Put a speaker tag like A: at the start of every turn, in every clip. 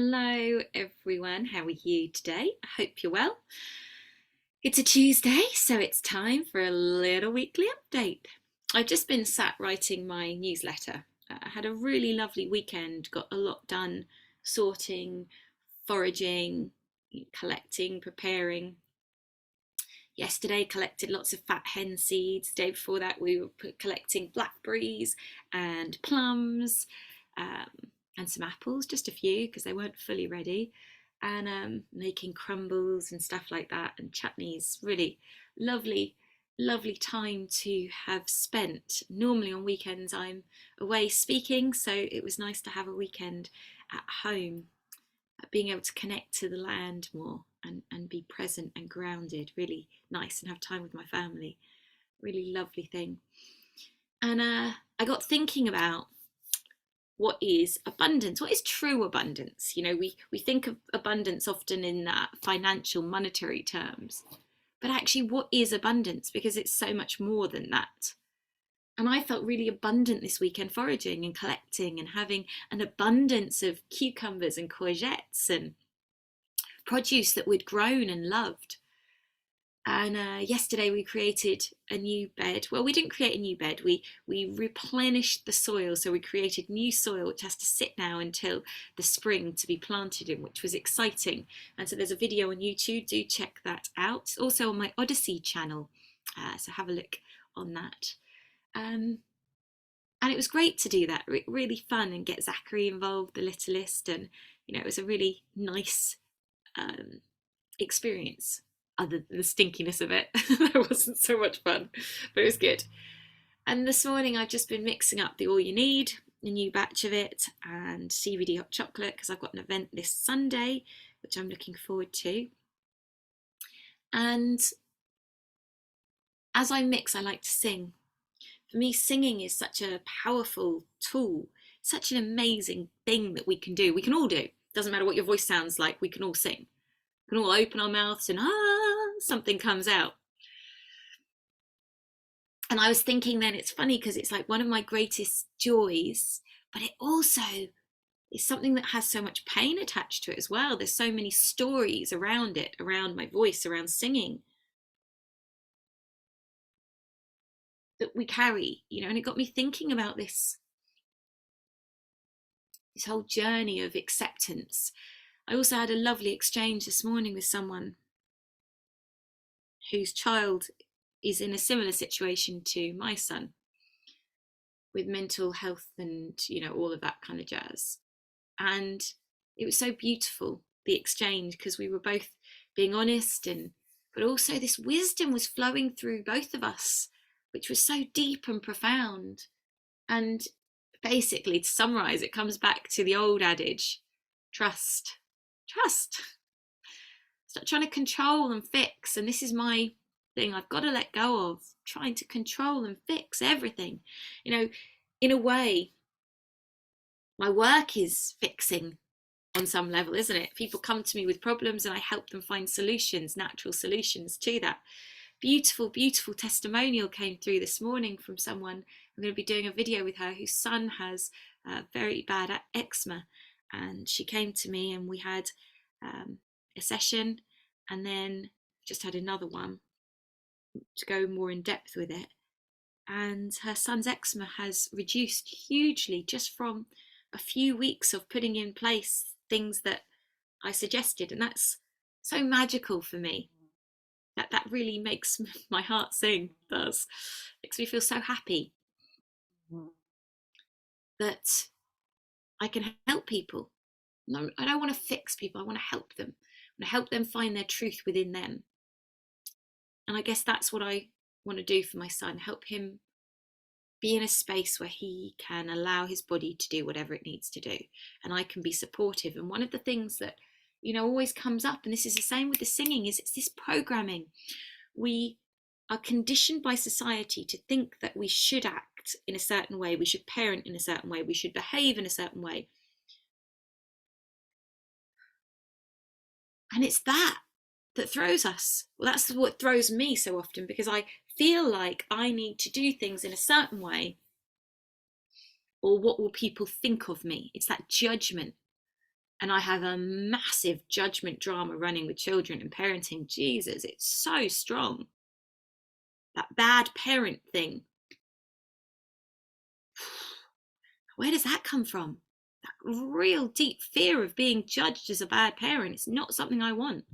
A: Hello everyone, how are you today? I hope you're well. It's a Tuesday, so it's time for a little weekly update. I've just been sat writing my newsletter. I had a really lovely weekend, got a lot done, sorting, foraging, collecting, preparing. Yesterday collected lots of fat hen seeds. The day before that we were collecting blackberries and plums, um, and some apples, just a few because they weren't fully ready, and making crumbles and stuff like that and chutneys. Really lovely, lovely time to have spent. Normally on weekends I'm away speaking, so it was nice to have a weekend at home, being able to connect to the land more and be present and grounded. Really nice, and have time with my family. Really lovely thing. And I got thinking about what is abundance, what is true abundance. We think of abundance often in that financial monetary terms, but actually what is abundance, because it's so much more than that. And I felt really abundant this weekend foraging and collecting and having an abundance of cucumbers and courgettes and produce that we'd grown and loved. And yesterday we created a new bed. Well, we didn't create a new bed. We replenished the soil, so we created new soil which has to sit now until the spring to be planted in, which was exciting. And so there's a video on YouTube. Do check that out. It's also on my Odyssey channel, so have a look on that. And it was great to do that. Really fun, and get Zachary involved, the littlest, and it was a really nice experience, other than the stinkiness of it. That wasn't so much fun, but it was good. And this morning I've just been mixing up the All You Need, a new batch of it, and CBD hot chocolate, because I've got an event this Sunday, which I'm looking forward to. And as I mix, I like to sing. For me, singing is such a powerful tool, such an amazing thing that we can do. We can all do. Doesn't matter what your voice sounds like, we can all sing. We can all open our mouths and something comes out. And I was thinking then, it's funny because it's like one of my greatest joys, but it also is something that has so much pain attached to it as well. There's so many stories around it, around my voice, around singing, that we carry, and it got me thinking about this whole journey of acceptance. I also had a lovely exchange this morning with someone whose child is in a similar situation to my son, with mental health and all of that kind of jazz. And it was so beautiful, the exchange, because we were both being honest, and but also this wisdom was flowing through both of us, which was so deep and profound. And basically, to summarize, it comes back to the old adage: trust. Stop trying to control and fix. And this is my thing. I've got to let go of trying to control and fix everything. In a way, my work is fixing on some level, isn't it? People come to me with problems and I help them find solutions, natural solutions to that. Beautiful, beautiful testimonial came through this morning from someone. I'm going to be doing a video with her whose son has very bad eczema. And she came to me and we had a session, and then just had another one to go more in depth with it. And her son's eczema has reduced hugely just from a few weeks of putting in place things that I suggested. And that's so magical for me. That really makes my heart sing. Does makes me feel so happy that I can help people. No, I don't want to fix people. I want to help them. I want to help them find their truth within them. And I guess that's what I want to do for my son. Help him be in a space where he can allow his body to do whatever it needs to do, and I can be supportive. And one of the things that always comes up, and this is the same with the singing, is it's this programming. We are conditioned by society to think that we should act in a certain way, we should parent in a certain way, we should behave in a certain way. And it's that throws us. Well, that's what throws me so often, because I feel like I need to do things in a certain way, or what will people think of me? It's that judgment. And I have a massive judgment drama running with children and parenting. Jesus, it's so strong. That bad parent thing. Where does that come from? That real deep fear of being judged as a bad parent. It's not something I want.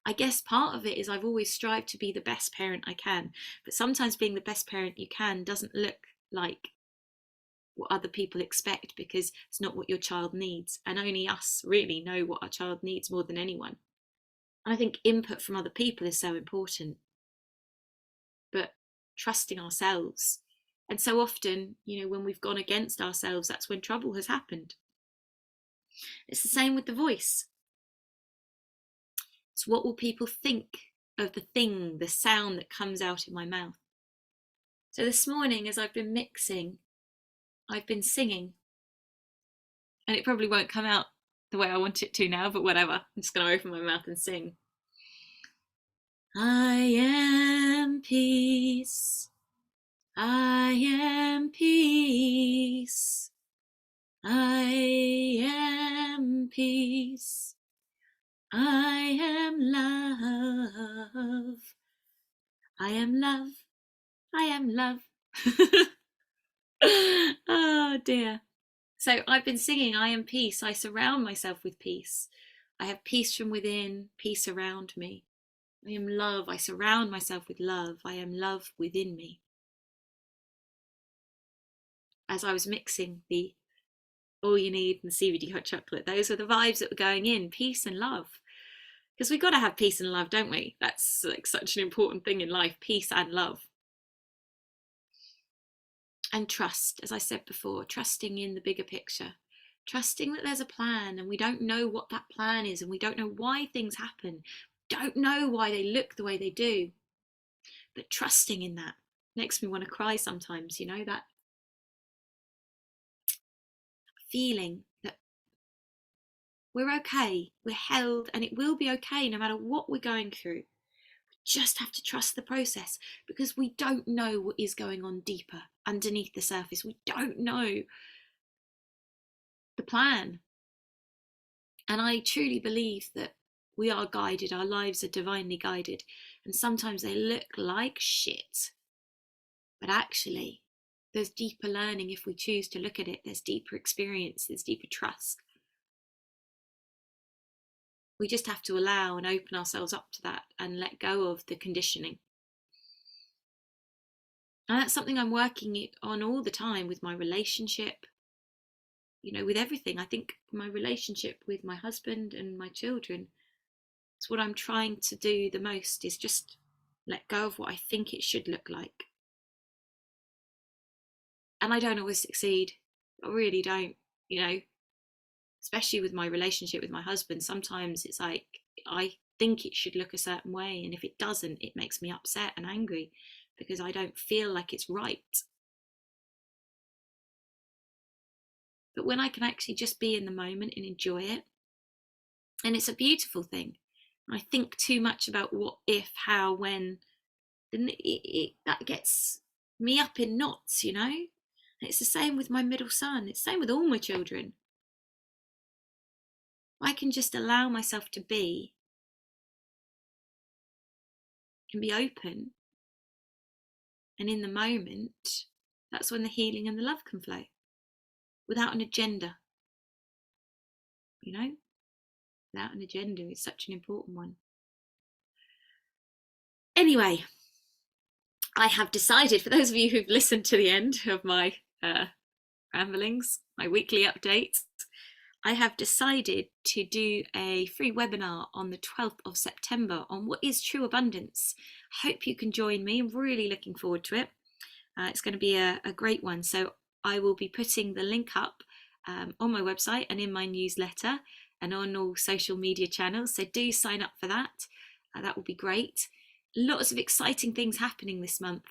A: I guess part of it is I've always strived to be the best parent I can, but sometimes being the best parent you can doesn't look like what other people expect, because it's not what your child needs, and only us really know what our child needs more than anyone. And I think input from other people is so important, but trusting ourselves. And so often, when we've gone against ourselves, that's when trouble has happened. It's the same with the voice. It's what will people think of the sound that comes out in my mouth. So this morning, as I've been mixing, I've been singing, and it probably won't come out the way I want it to now, but whatever. I'm just going to open my mouth and sing. I am peace. I am peace. I am peace. I am love. I am love. I am love. Oh dear. So I've been singing I am peace. I surround myself with peace. I have peace from within, peace around me. I am love. I surround myself with love. I am love within me. As I was mixing the All You Need and CBD hot chocolate, those were the vibes that were going in, peace and love. Because we've got to have peace and love, don't we? That's like such an important thing in life, peace and love. And trust, as I said before, trusting in the bigger picture, trusting that there's a plan, and we don't know what that plan is, and we don't know why things happen, don't know why they look the way they do, but trusting in that makes me want to cry sometimes, that feeling that we're okay, we're held, and it will be okay no matter what we're going through. We just have to trust the process, because we don't know what is going on deeper underneath the surface. We don't know the plan. And I truly believe that we are guided, our lives are divinely guided, and sometimes they look like shit. But actually, there's deeper learning if we choose to look at it. There's deeper experience, there's deeper trust. We just have to allow and open ourselves up to that and let go of the conditioning. And that's something I'm working on all the time with my relationship, with everything. I think my relationship with my husband and my children, it's what I'm trying to do the most, is just let go of what I think it should look like. And I don't always succeed. I really don't, especially with my relationship with my husband. Sometimes it's like I think it should look a certain way, and if it doesn't, it makes me upset and angry because I don't feel like it's right. But when I can actually just be in the moment and enjoy it, and it's a beautiful thing. I think too much about what, if, how, when, then that gets me up in knots, And it's the same with my middle son. It's the same with all my children. I can just allow myself to be and be open, and in the moment, that's when the healing and the love can flow, without an agenda. Without an agenda is such an important one. Anyway, I have decided, for those of you who've listened to the end of my ramblings, my weekly updates, I have decided to do a free webinar on the 12th of September on what is true abundance. I hope you can join me. I'm really looking forward to it. It's going to be a great one. So I will be putting the link up on my website and in my newsletter and on all social media channels. So do sign up for that. That will be great. Lots of exciting things happening this month.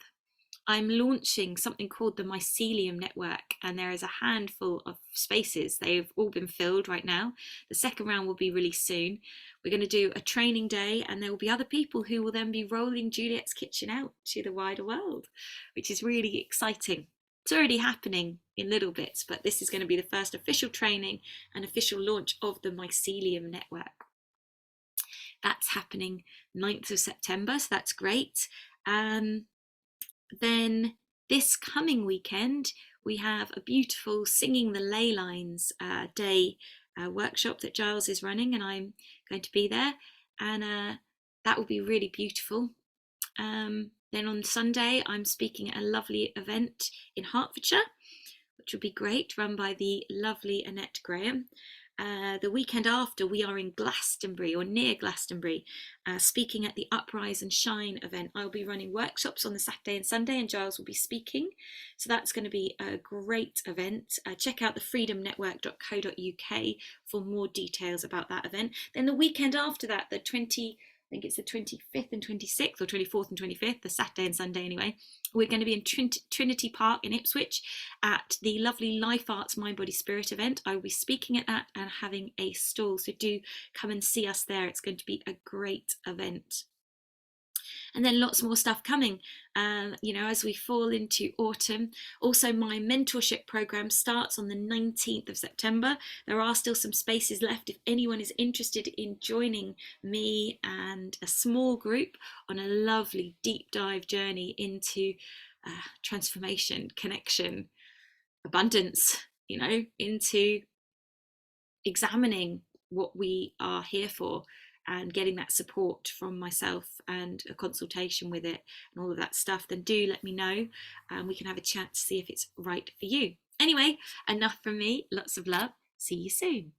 A: I'm launching something called the Mycelium Network, and there is a handful of spaces. They've all been filled right now. The second round will be released soon. We're going to do a training day, and there will be other people who will then be rolling Juliet's Kitchen out to the wider world, which is really exciting. It's already happening in little bits, but this is going to be the first official training and official launch of the Mycelium Network. That's happening 9th of September, so that's great. Then this coming weekend, we have a beautiful Singing the Ley Lines day workshop that Giles is running, and I'm going to be there, and that will be really beautiful. Then on Sunday, I'm speaking at a lovely event in Hertfordshire, which will be great, run by the lovely Annette Graham. The weekend after, we are in Glastonbury, or near Glastonbury, speaking at the Uprise and Shine event. I'll be running workshops on the Saturday and Sunday, and Giles will be speaking. So that's going to be a great event. Check out the freedomnetwork.co.uk for more details about that event. Then the weekend after that, I think it's the 25th and 26th, or 24th and 25th, the Saturday and Sunday anyway. We're going to be in Trinity Park in Ipswich at the lovely Life Arts Mind Body Spirit event. I will be speaking at that and having a stall, so do come and see us there. It's going to be a great event. And then lots more stuff coming, as we fall into autumn. Also, my mentorship program starts on the 19th of September. There are still some spaces left if anyone is interested in joining me and a small group on a lovely deep dive journey into transformation, connection, abundance, into examining what we are here for and getting that support from myself and a consultation with it and all of that stuff, then do let me know and we can have a chat to see if it's right for you. Anyway, enough from me. Lots of love. See you soon.